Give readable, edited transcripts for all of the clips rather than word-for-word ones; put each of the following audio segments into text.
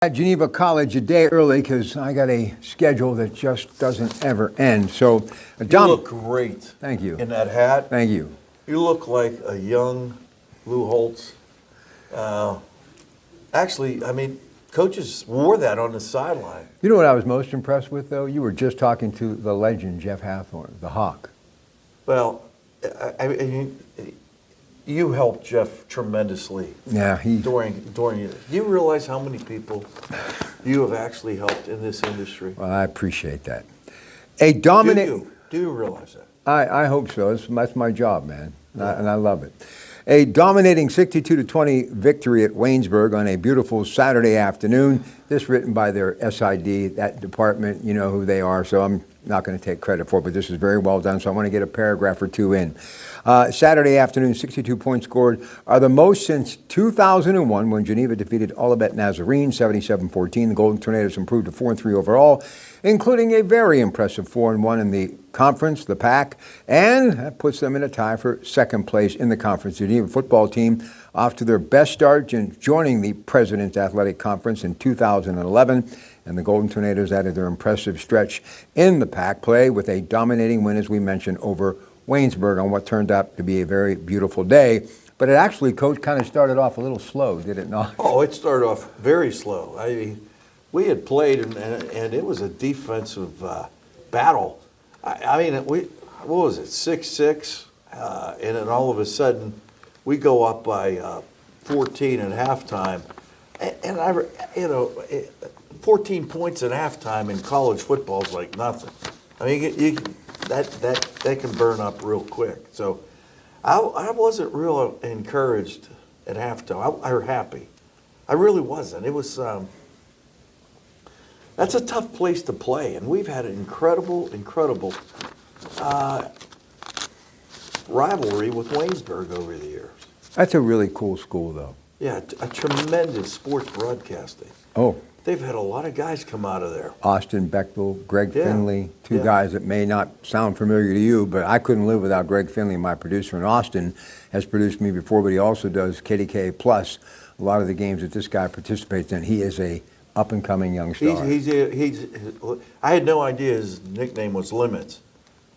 At Geneva College a day early because I got a schedule that just doesn't ever end. So, You look great. Thank you. In that hat. Thank you. You look like a young Lou Holtz. Actually, I mean, coaches wore that on the sideline. You know what I was most impressed with, though? You were just talking to the legend, Jeff Hathorn, the Hawk. Well, I mean, you helped Jeff tremendously. Yeah, during. You realize how many people you have actually helped in this industry? Well, I appreciate that. A dominant. Do you realize that? I hope so. That's my job, man, and I love it. A dominating 62-20 victory at Waynesburg on a beautiful Saturday afternoon. This written by their SID, that department, you know who they are, so I'm not going to take credit for it, but this is very well done, so I want to get a paragraph or two in. Saturday afternoon, 62 points scored are the most since 2001 when Geneva defeated Olivet Nazarene 77-14. The Golden Tornadoes improved to 4-3 overall, including a very impressive 4-1 in the conference, the PAC, and that puts them in a tie for second place in the conference. The Geneva football team off to their best start in joining the President's Athletic Conference in 2011, and the Golden Tornadoes added their impressive stretch in the PAC play with a dominating win, as we mentioned, over Waynesburg on what turned out to be a very beautiful day. But it actually, Coach, kind of started off a little slow, did it not? Oh, it started off very slow. I mean, we had played, and it was a defensive battle. I mean, what was it, 6-6? And then all of a sudden, we go up by 14 at halftime. And 14 points at halftime in college football is like nothing. I mean, that can burn up real quick. So I wasn't real encouraged at halftime, or happy. I really wasn't. It was that's a tough place to play, and we've had an incredible rivalry with Waynesburg over the years. That's a really cool school, though. Yeah, a tremendous sports broadcasting. Oh. They've had a lot of guys come out of there. Austin Bechtel, Greg Finley, two guys that may not sound familiar to you, but I couldn't live without Greg Finley, my producer. And Austin has produced me before, but he also does KDK Plus, a lot of the games that this guy participates in. He is a up-and-coming young star. I had no idea his nickname was Limits.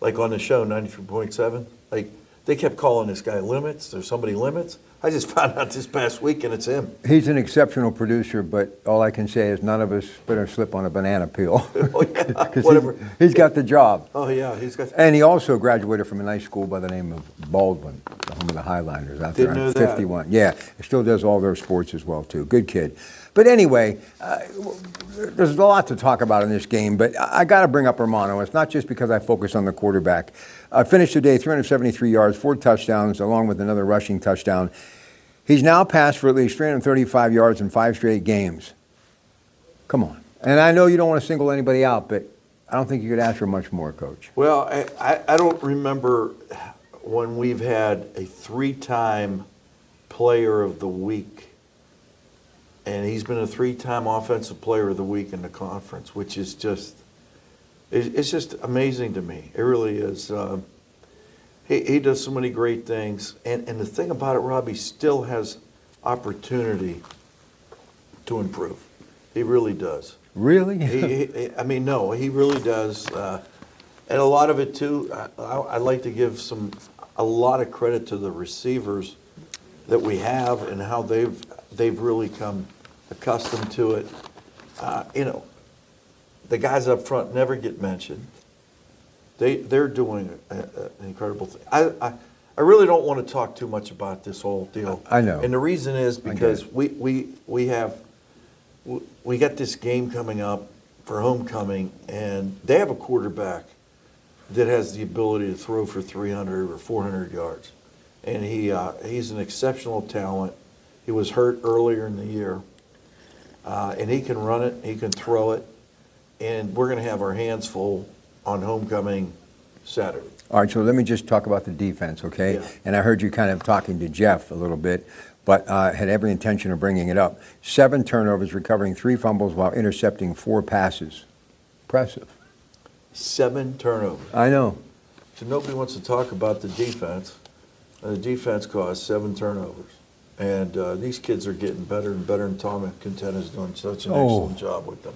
Like on the show, 93.7, like they kept calling this guy Limits. There's somebody Limits. I just found out this past week, and it's him. He's an exceptional producer, but all I can say is none of us better slip on a banana peel. Oh, yeah, whatever. He's got the job. Oh, yeah, he's got. And he also graduated from a nice school by the name of Baldwin, the home of the Highlanders out there on 51. Yeah, he still does all their sports as well, too. Good kid. But anyway, there's a lot to talk about in this game, but I got to bring up Romano. It's not just because I focus on the quarterback. Finished today, 373 yards, 4 touchdowns, along with another rushing touchdown. He's now passed for at least 335 yards in 5 straight games. Come on. And I know you don't want to single anybody out, but I don't think you could ask for much more, Coach. Well, I don't remember when we've had a 3-time player of the week. And he's been a 3-time offensive player of the week in the conference, which is just, it's just amazing to me. It really is. He does so many great things. And the thing about it, Rob, he still has opportunity to improve. He really does. Really? No, he really does. And a lot of it, too, I'd like to give a lot of credit to the receivers that we have and how they've really come accustomed to it. The guys up front never get mentioned. They're doing an incredible thing. I really don't want to talk too much about this whole deal. I know. And the reason is because we got this game coming up for homecoming, and they have a quarterback that has the ability to throw for 300 or 400 yards. And he's an exceptional talent. He was hurt earlier in the year. And he can run it, he can throw it, and we're going to have our hands full on homecoming Saturday. All right, so let me just talk about the defense, okay? Yeah. And I heard you kind of talking to Jeff a little bit, but had every intention of bringing it up. 7 turnovers, recovering 3 fumbles while intercepting 4 passes. Impressive. 7 turnovers. I know. So nobody wants to talk about the defense. And the defense caused 7 turnovers. And these kids are getting better and better, and Tommy Contenta's doing such an Oh. excellent job with them.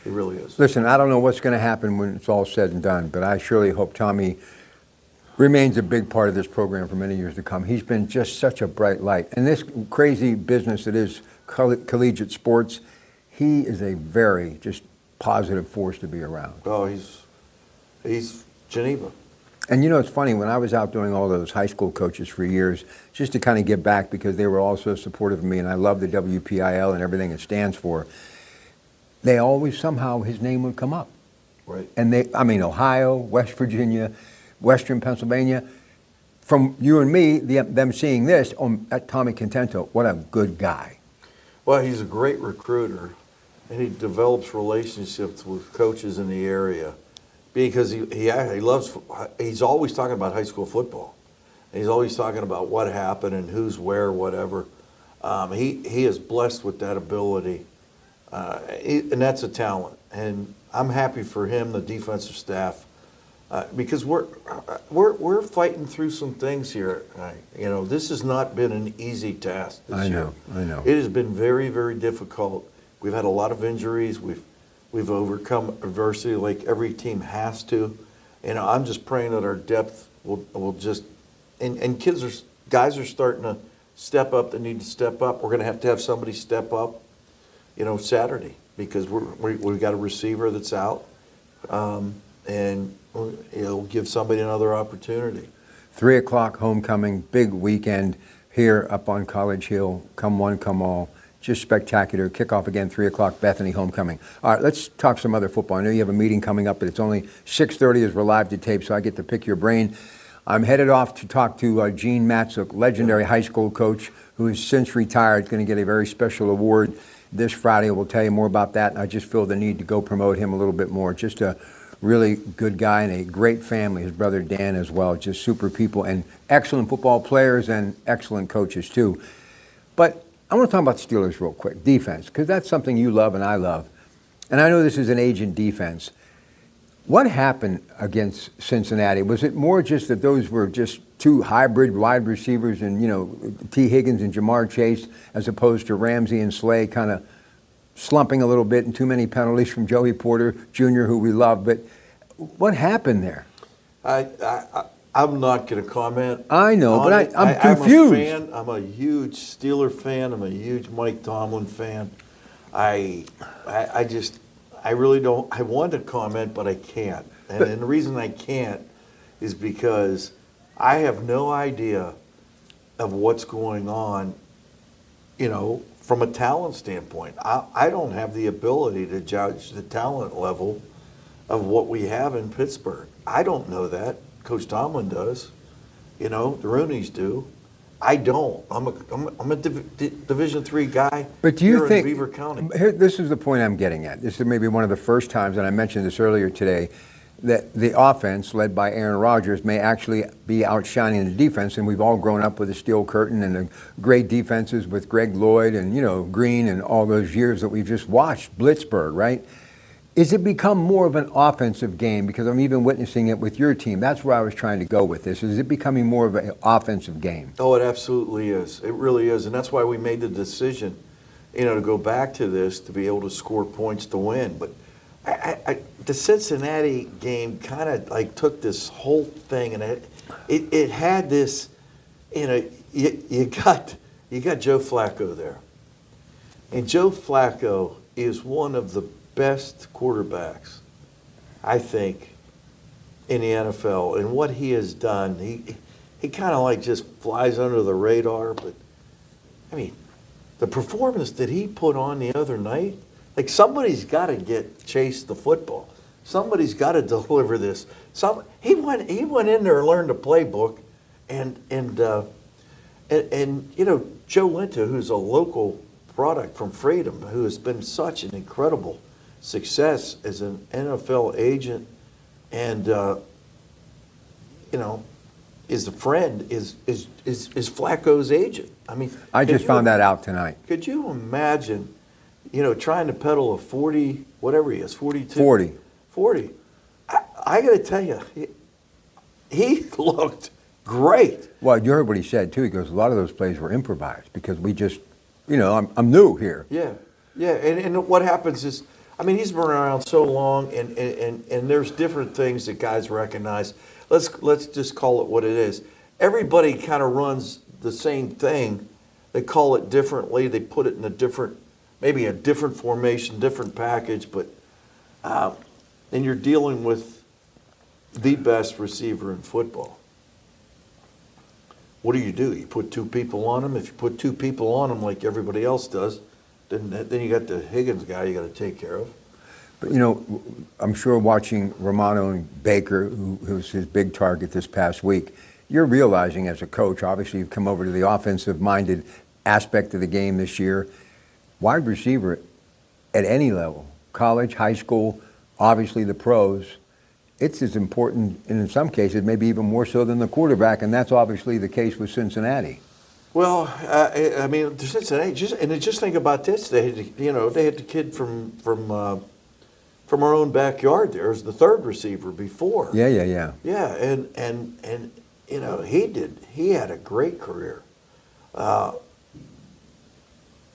He really is. Listen, I don't know what's going to happen when it's all said and done, but I surely hope Tommy remains a big part of this program for many years to come. He's been just such a bright light. And this crazy business that is collegiate sports, he is a very just positive force to be around. Oh, he's Geneva. And you know, it's funny, when I was out doing all those high school coaches for years, just to kind of give back because they were all so supportive of me, and I love the WPIL and everything it stands for, they always somehow, his name would come up. Right. And Ohio, West Virginia, Western Pennsylvania, from you and me, them seeing this at Tommy Contento, what a good guy. Well, he's a great recruiter, and he develops relationships with coaches in the area because he loves. He's always talking about high school football. He's always talking about what happened and who's where, whatever. He is blessed with that ability, and that's a talent. And I'm happy for him, the defensive staff. Because we're fighting through some things here. This has not been an easy task this year. I know. It has been very, very difficult. We've had a lot of injuries. We've overcome adversity like every team has to. I'm just praying that our depth will just and guys are starting to step up that need to step up. We're going to have somebody step up, Saturday because we've got a receiver that's out. And it'll give somebody another opportunity. 3 o'clock homecoming, big weekend here up on College Hill. Come one, come all. Just spectacular. Kickoff again, 3 o'clock, Bethany homecoming. All right, let's talk some other football. I know you have a meeting coming up, but it's only 6:30 as we're live to tape, so I get to pick your brain. I'm headed off to talk to Gene Matzuk, legendary high school coach who has since retired, going to get a very special award this Friday. We'll tell you more about that, and I just feel the need to go promote him a little bit more. Just a really good guy and a great family. His brother Dan as well. Just super people and excellent football players and excellent coaches too. But I want to talk about the Steelers real quick. Defense, because that's something you love and I love. And I know this is an aging defense. What happened against Cincinnati? Was it more just that those were just two hybrid wide receivers and, T. Higgins and Jamar Chase, as opposed to Ramsey and Slay kind of slumping a little bit and too many penalties from Joey Porter Jr., who we love. But what happened there? I'm not going to comment. I know, but I'm confused. I'm a fan. I'm a huge Steeler fan. I'm a huge Mike Tomlin fan. I really don't. I want to comment, but I can't. And the reason I can't is because I have no idea of what's going on, from a talent standpoint. I don't have the ability to judge the talent level of what we have in Pittsburgh. I don't know that. Coach Tomlin does. The Rooneys do. I don't. I'm a Division III guy. But do you here think in Beaver County? This is the point I'm getting at. This is maybe one of the first times, and I mentioned this earlier today, that the offense led by Aaron Rodgers may actually be outshining the defense, and we've all grown up with the steel curtain and the great defenses with Greg Lloyd and Green and all those years that we've just watched Blitzburg, right? Is it become more of an offensive game? Because I'm even witnessing it with your team. That's where I was trying to go with this. Is it becoming more of an offensive game? Oh, it absolutely is. It really is, and that's why we made the decision, to go back to this to be able to score points to win. But the Cincinnati game kind of took this whole thing, and it had this, you got Joe Flacco there, and Joe Flacco is one of the best quarterbacks, I think, in the NFL. And what he has done, he kind of just flies under the radar. But the performance that he put on the other night, somebody's got to chase the football. Somebody's got to deliver this. He went in there and learned the playbook, and Joe Linta, who's a local product from Freedom, who has been such an incredible success as an NFL agent, and is a friend, is Flacco's agent. I just found that out tonight. Could you imagine, trying to peddle a 40, whatever he is, 42? 40. 40. I got to tell you, he looked great. Well, you heard what he said too. He goes, a lot of those plays were improvised because we just, I'm new here. Yeah, yeah. And what happens is, I mean, he's been around so long, and there's different things that guys recognize. Let's just call it what it is. Everybody kind of runs the same thing. They call it differently. They put it in maybe a different formation, different package, but and you're dealing with the best receiver in football. What do? You put two people on him. If you put two people on him like everybody else does, then you got the Higgins guy you got to take care of. But, I'm sure watching Romano and Baker, who's his big target this past week, you're realizing as a coach, obviously you've come over to the offensive-minded aspect of the game this year. Wide receiver at any level, college, high school, obviously the pros, it's as important, and in some cases maybe even more so than the quarterback, and that's obviously the case with Cincinnati. Well, I mean, Cincinnati. Just think about this. They had the kid from our own backyard. There was the third receiver before. Yeah. Yeah, and he had a great career.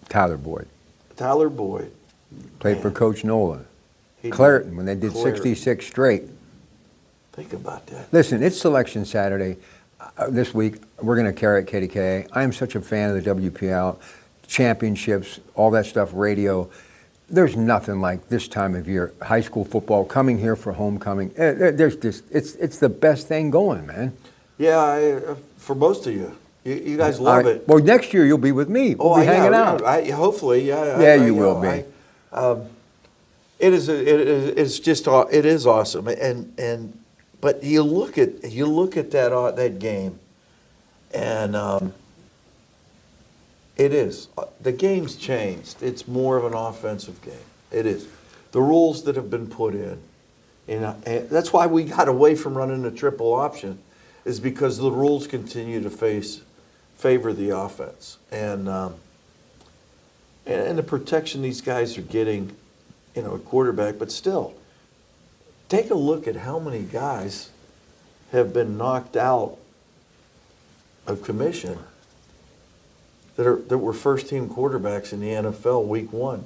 Tyler Boyd. Played for Coach Nola. Clareton, when they did 66 straight. Think about that. Listen, it's Selection Saturday. This week, we're going to carry it KDKA. I am such a fan of the WPL, championships, all that stuff, radio. There's nothing like this time of year, high school football, coming here for homecoming. It's the best thing going, man. Yeah, for most of you. You guys love it. Well, next year you'll be with me. We'll be hanging out. Hopefully, yeah. Yeah, you will be. It is awesome, but you look at that game, and the game's changed. It's more of an offensive game. It is. The rules that have been put in, and that's why we got away from running a triple option, is because the rules continue to favor the offense, and the protection these guys are getting, a quarterback. But still, take a look at how many guys have been knocked out of commission that were first-team quarterbacks in the NFL week one.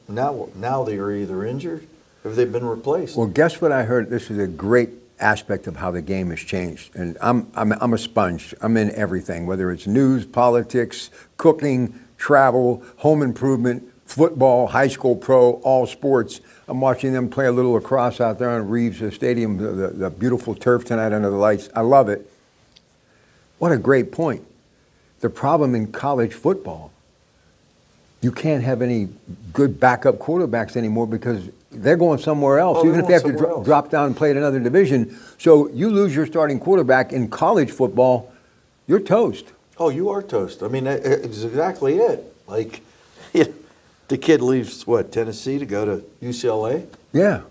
Now they are either injured or they've been replaced. Well, guess what I heard? This is a great aspect of how the game has changed. And I'm a sponge. I'm in everything, whether it's news, politics, cooking, travel, home improvement, football, high school, pro, all sports. I'm watching them play a little lacrosse out there on Reeves Stadium, the beautiful turf tonight under the lights. I love it. What a great point. The problem in college football, you can't have any good backup quarterbacks anymore because they're going somewhere else, even if they have to drop down and play in another division. So you lose your starting quarterback in college football, you're toast. Oh, you are toast. I mean, that's exactly it. Like, the kid leaves, Tennessee to go to UCLA? Yeah.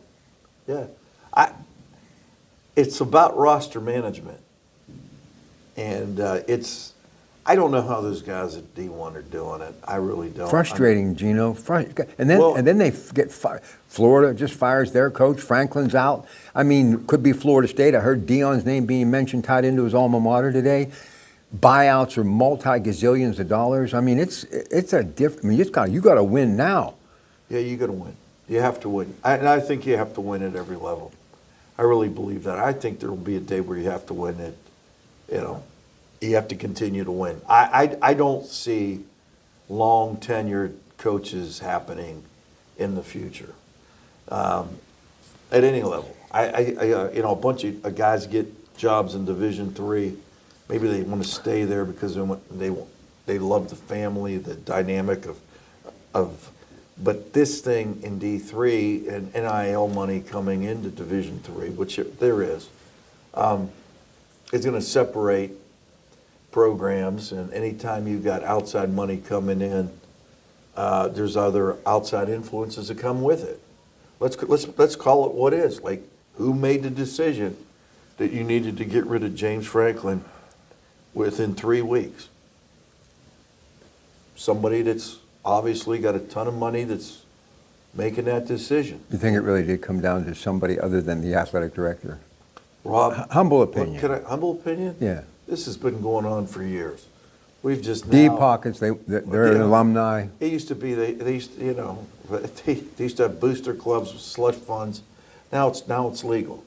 Yeah. It's about roster management. And I don't know how those guys at D1 are doing it. I really don't. Frustrating, Gino. And then they get fired. Florida just fires their coach. Franklin's out. I mean, could be Florida State. I heard Dion's name being mentioned, tied into his alma mater today. Buyouts are multi-gazillions of dollars. I mean, it's a different. I mean, you got to win now. Yeah, you got to win. You have to win. And I think you have to win at every level. I really believe that. I think there will be a day where you have to win it. You have to continue to win. I don't see long tenured coaches happening in the future at any level. A bunch of guys get jobs in Division III. Maybe they want to stay there because they love the family, the dynamic of. But this thing in D3 and NIL money coming into Division III, which there is going to separate programs, and anytime you've got outside money coming in, there's other outside influences that come with it. Let's call it what is. Like, who made the decision that you needed to get rid of James Franklin within 3 weeks? Somebody that's obviously got a ton of money that's making that decision. You think it really did come down to somebody other than the athletic director? Rob, humble opinion. Humble opinion? Yeah. This has been going on for years. We've just Deep now, pockets, they're an Yeah. alumni. It used to be they used to, they used to have booster clubs, slush funds. Now it's legal,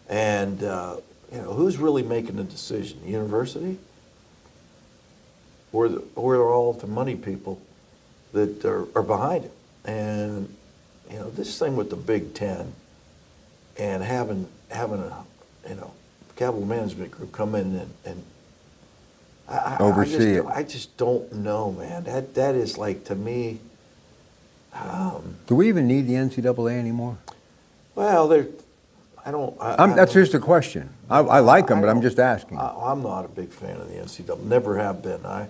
and who's really making the decision? The university, or are all the money people that are behind it? And this thing with the Big Ten and having a capital management group come in and Oversee it. I just don't know, man. That is like, to me. Do we even need the NCAA anymore? Well, I don't. That's just a question. I like them, but I'm just asking. I'm not a big fan of the NCAA. Never have been. I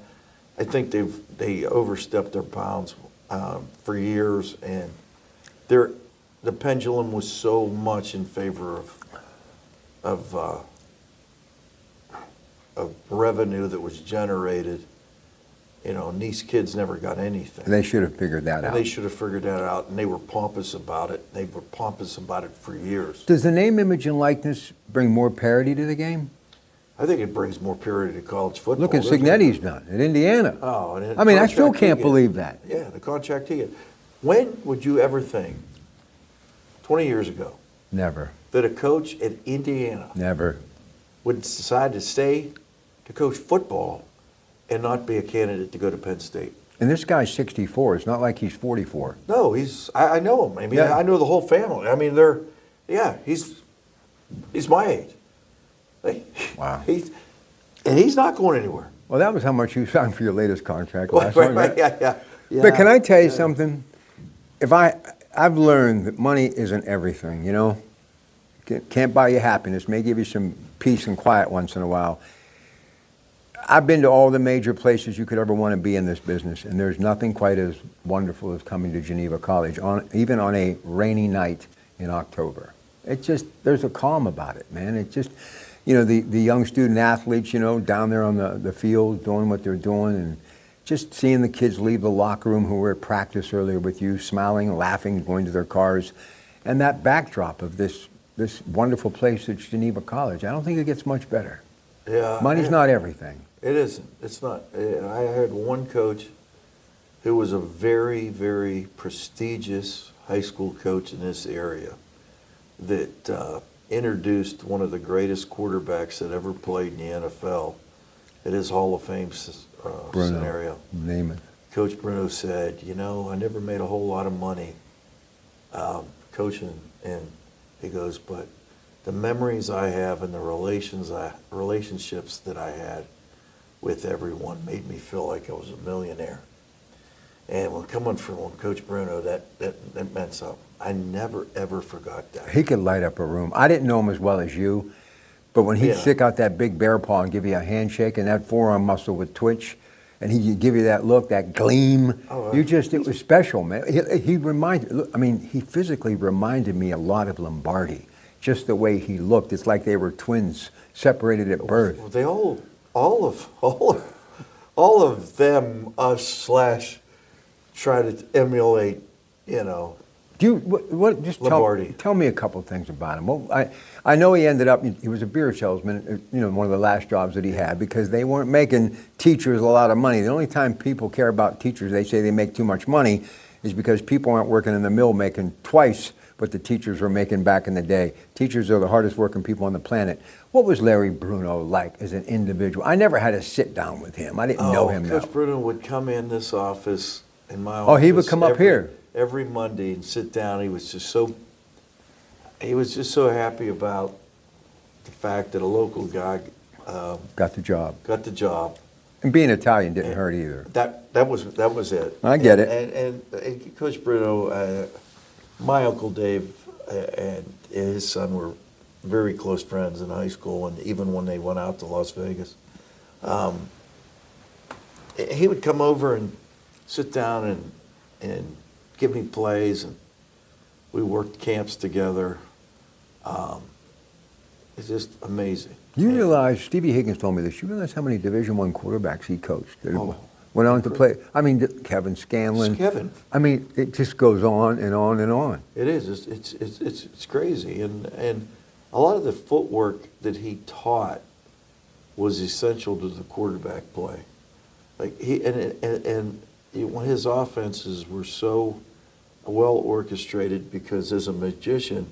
think they overstepped their bounds for years, and the pendulum was so much in favor of revenue that was generated. And these kids never got anything. They should have figured that out. They should have figured that out, and they were pompous about it. They were pompous about it for years. Does the name, image, and likeness bring more parity to the game? I think it brings more parity to college football. Look at Signetti's done at Indiana. Oh, and I mean, I still contract he can't get. believe that. Yeah, the contract he get. When would you ever think, 20 years ago, Never, that a coach at Indiana never. would decide to stay to coach football and not be a candidate to go to Penn State? And this guy's 64. It's not like he's 44. No, I know him. I mean, Yeah. I know the whole family. I mean, he's my age. Wow. He's not going anywhere. Well, that was how much you signed for your latest contract last Right, one, right, right? yeah. But can I tell you Yeah. something? I've learned that money isn't everything, Can't buy you happiness, may give you some peace and quiet once in a while. I've been to all the major places you could ever want to be in this business, and there's nothing quite as wonderful as coming to Geneva College, even on a rainy night in October. There's a calm about it, man. It just, the young student athletes, down there on the field doing what they're doing, and just seeing the kids leave the locker room who were at practice earlier with you, smiling, laughing, going to their cars, and that backdrop of this wonderful place that's Geneva College. I don't think it gets much better. Yeah. Money's not everything. It isn't. It's not. I had one coach who was a very, very prestigious high school coach in this area that introduced one of the greatest quarterbacks that ever played in the NFL at his Hall of Fame Bruno, scenario. name it. Coach Bruno said, I never made a whole lot of money coaching, and he goes, but the memories I have and the relationships that I had with everyone made me feel like I was a millionaire. And when coming from Coach Bruno, that meant something. I never, ever forgot that. He could light up a room. I didn't know him as well as you, but when he'd Yeah. stick out that big bear paw and give you a handshake and that forearm muscle would twitch, and he'd give you that look, that gleam, Oh, it was special, man. He physically reminded me a lot of Lombardi, just the way he looked. It's like they were twins, separated at birth. Well, they all of them, us / try to emulate, Just Lombardi. tell me a couple things about him. Well, I know he ended up, he was a beer salesman, one of the last jobs that he had, because they weren't making teachers a lot of money. The only time people care about teachers, they say they make too much money, is because people aren't working in the mill making twice what the teachers were making back in the day. Teachers are the hardest working people on the planet. What was Larry Bruno like as an individual? I never had to sit down with him. I didn't know him Coach though. Bruno would come in this office, in my office. Oh, he would come up here? Every Monday and sit down. He was just so happy about the fact that a local guy Got the job. got the job. And being Italian didn't hurt either. That was it. I get it. And Coach Bruno, my Uncle Dave and his son were very close friends in high school, and even when they went out to Las Vegas. He would come over and sit down and give me plays, and we worked camps together. It's just amazing. You realize, Stevie Higgins told me this, you realize how many Division I quarterbacks he coached? That Oh. went on to play. I mean, Kevin Scanlon. It's Kevin. I mean, it just goes on and on and on. It is. It's crazy, and a lot of the footwork that he taught was essential to the quarterback play. Like when his offenses were so well orchestrated, because as a magician,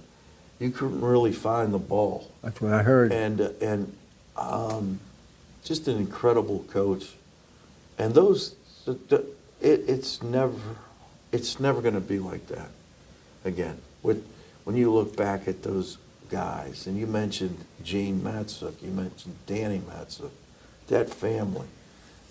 you couldn't really find the ball. That's what I heard. And just an incredible coach. And it's never going to be like that again. When you look back at those guys, and you mentioned Gene Matzuk, you mentioned Danny Matzuk, that family.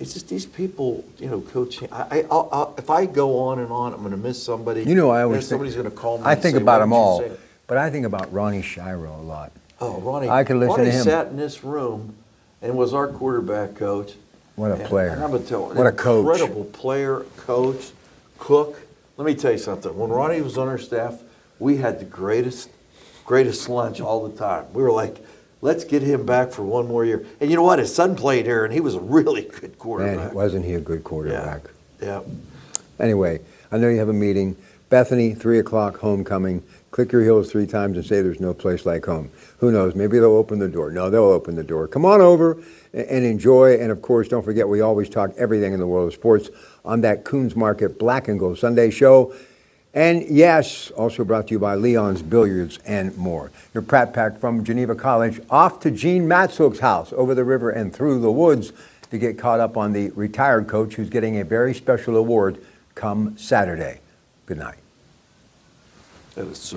It's just these people, coaching. If I go on and on, I'm going to miss somebody. I always somebody's going to call me. I and think say, about "Why them didn't you all, say it?" but I think about Ronnie Shiro a lot. Oh, Ronnie! I could listen Ronnie to him. sat in this room and was our quarterback coach. What a player! And I'm going to tell you, what a coach! Incredible player, coach, cook. Let me tell you something. When Ronnie was on our staff, we had the greatest lunch all the time. We were like, let's get him back for one more year. And you know what? His son played here, and he was a really good quarterback. Man, wasn't he a good quarterback? Yeah. Anyway, I know you have a meeting. Bethany, 3 o'clock, homecoming. Click your heels 3 times and say there's no place like home. Who knows? Maybe they'll open the door. No, they'll open the door. Come on over and enjoy. And, of course, don't forget, we always talk everything in the world of sports on that Coons Market Black and Gold Sunday show. And, yes, also brought to you by Leon's Billiards and more. Your Pratt Pack from Geneva College off to Gene Matzuk's house over the river and through the woods to get caught up on the retired coach who's getting a very special award come Saturday. Good night. That is so